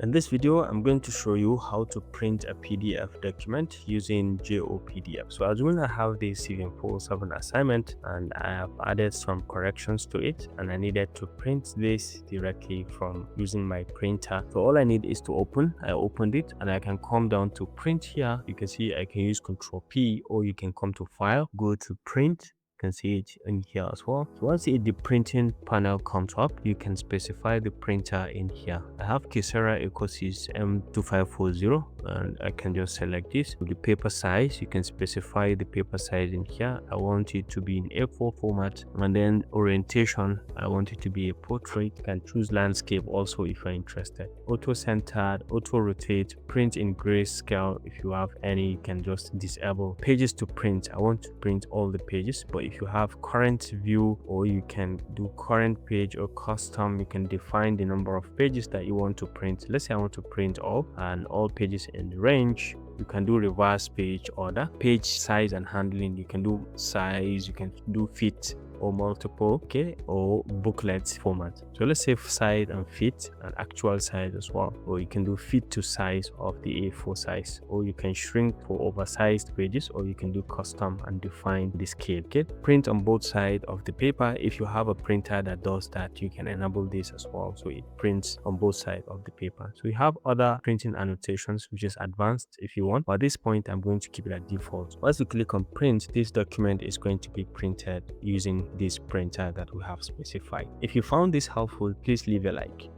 In this video, I'm going to show you how to print a PDF document using JOPDF. So as well, I have this CV407 assignment and I have added some corrections to it, and I needed to print this directly from using my printer. So all I need is to I opened it, and I can come down to print here. You can see I can use Ctrl P, or you can come to File, go to Print. Can see it in here as well. So once the printing panel comes up, you can specify the printer in here. I have Kyocera Ecosys M2540, and I can just select this. With the paper size, you can specify the paper size in here. I want it to be in A4 format, and then orientation, I want it to be a portrait. You can choose landscape also if you're interested. Auto centered, auto rotate, print in grayscale. If you have any, you can just disable. Pages to print, I want to print all the pages, but if you have current view, or you can do current page or custom, you can define the number of pages that you want to print. Let's say I want to print all pages in the range. You can do reverse page order, page size and handling. You can do size, you can do fit or multiple, okay, or booklets format. So let's say size and fit and actual size as well, or you can do fit to size of the A4 size, or you can shrink for oversized pages, or you can do custom and define the scale. Okay, print on both sides of the paper. If you have a printer that does that, you can enable this as well, so it prints on both sides of the paper. So we have other printing annotations which is advanced if you want, but at this point I'm going to keep it at default. Once you click on print, this document is going to be printed using this printer that we have specified. If you found this helpful, please leave a like.